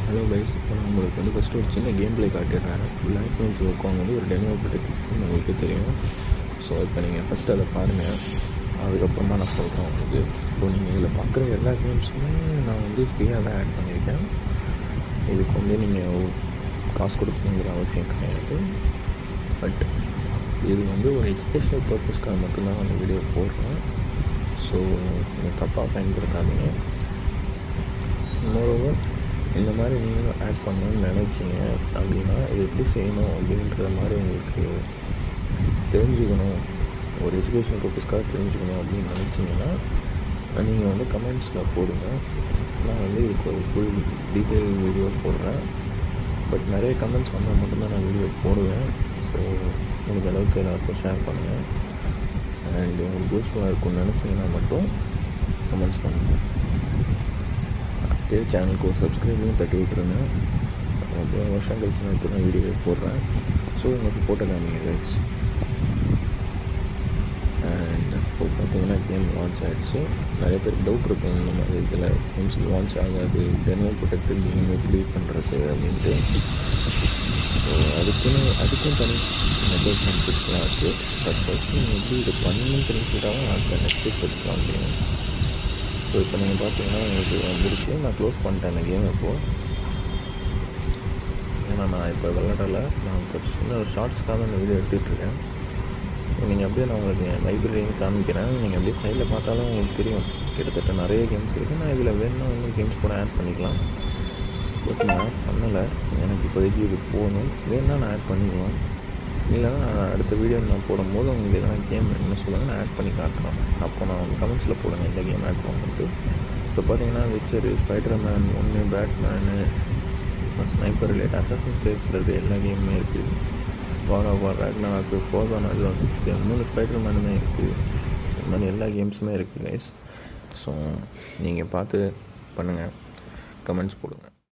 Hello guys, இப்போ நான் உங்களுக்கு வந்து ஃபஸ்ட்டு ஒரு சின்ன கேம் ப்ளே காட்டிடுறேன். லைட் நோட் உட்காந்து வந்து ஒரு டெமோ போட்டுருக்குன்னு உங்களுக்கு தெரியும். ஸோ இப்போ நீங்கள் ஃபஸ்ட்டு அதை பாருங்கள், அதுக்கப்புறமா நான் சொல்கிறேன் உங்களுக்கு. இப்போ நீங்கள் இதில் பார்க்குற எல்லா கேம்ஸுமே நான் வந்து ஃப்ரீயாக தான் ஆட் பண்ணியிருக்கேன். இதுக்கு வந்து நீங்கள் காசு கொடுக்கணுங்கிற அவசியம் கிடையாது. பட் இது வந்து ஒரு எஜுகேஷ்னல் பர்பஸ்க்காக மட்டும்தான் அந்த வீடியோ போடுறேன். ஸோ நீங்கள் தப்பாக பயன்படுத்தாதீங்க. மோரோவர் இந்த மாதிரி நீங்களும் ஆட் பண்ணணும்னு நினச்சிங்க அப்படின்னா இது எப்படி செய்யணும் அப்படின்ற மாதிரி உங்களுக்கு தெரிஞ்சுக்கணும், ஒரு எஜுகேஷன் பர்பஸ்க்காக தெரிஞ்சுக்கணும் அப்படின்னு நினச்சிங்கன்னா நீங்கள் வந்து கமெண்ட்ஸில் போடுங்க. நான் வந்து இதுக்கு ஒரு ஃபுல் டீட்டெயில் வீடியோ போடுறேன். பட் நிறைய கமெண்ட்ஸ் வந்தால் மட்டும்தான் நான் வீடியோ போடுவேன். ஸோ முடிஞ்ச அளவுக்கு எல்லாருக்கும் ஷேர் பண்ணுங்கள். அண்ட் உங்களுக்கு யூஸ்ஃபுல்லாக இருக்கும்னு நினச்சிங்கன்னா மட்டும் கமெண்ட்ஸ் பண்ணுங்கள். அப்படியே சேனலுக்கு ஒரு சப்ஸ்கிரைபையும் தட்டி விட்டுருங்க. ரொம்ப வருஷம் கழிச்சு நான் இப்போ தான் வீடியோ போடுறேன். ஸோ உங்கள் சப்போர்ட்டை காமிங்க கைஸ். அண்ட் இப்போ பார்த்தீங்கன்னா கேம் லான்ச் ஆகிடுச்சு. நிறைய பேருக்கு டவுட் இருக்கும், இந்த மாதிரி இதில் கேம்ஸ் லான்ச் ஆகாது, டெமோ ப்ரொடெக்டட் கேம் எப்படி பண்ணுறது அப்படின்ட்டு. ஸோ அதுக்கும் தனி மெத்தட்ஸ் அண்ட் டிப்ஸ்லாம் இருக்குது. பட் ஃபஸ்ட்டு நீங்கள் எப்படி இது பண்ணணும்னு தெரிஞ்சுக்கிட்டாலும் அந்த நெக்ஸ்ட் ஸ்டெப்ஸ் காமிக்கிறேன். ஸோ இப்போ நீங்கள் பார்த்தீங்கன்னா உங்களுக்கு முடிச்சு நான் க்ளோஸ் பண்ணிட்டேன் அந்த கேம் இப்போது. ஏன்னா நான் இப்போ விளையாடலை, நான் இப்போ சின்ன ஒரு ஷார்ட்ஸ்க்காக அந்த வீடியோ எடுத்துகிட்ருக்கேன். நீங்கள் அப்படியே நான் உங்களுக்கு என் லைப்ரரியும் காமிக்கிறேன். நீங்கள் அப்படியே சைடில் பார்த்தாலும் உங்களுக்கு தெரியும், கிட்டத்தட்ட நிறைய கேம்ஸ் இருக்குது. நான் இதில் வேணும்னா இன்னும் கேம்ஸ் கூட ஆட் பண்ணிக்கலாம். பட் நான் ஆட் பண்ணலை, எனக்கு இப்போதைக்கு இது போகணும். வேணும்னா நான் ஆட் பண்ணிக்குவேன். இல்லைனா நான் அடுத்த வீடியோ நான் போடும்போது உங்களுக்கு எதனா கேம் என்ன சொல்லுங்கள், நான் ஆட் பண்ணி காட்டுறேன். அப்போ நான் வந்து கமெண்ட்ஸில் போடுங்க இந்த கேம் ஆட் பண்ணிட்டு. ஸோ பார்த்தீங்கன்னா Witcher, Spiderman 1, Batman, Sniper Elite, Assassin கிரீட்ஸில் இருக்க எல்லா கேமுமே இருக்குது. War of War, Ragnarok, Forza Horizon 6, 3 ஸ்பைடர்மேனுமே இருக்குது. இந்த மாதிரி எல்லா கேம்ஸுமே இருக்குது கைஸ். ஸோ நீங்கள் பார்த்து பண்ணுங்கள், கமெண்ட்ஸ் போடுங்க.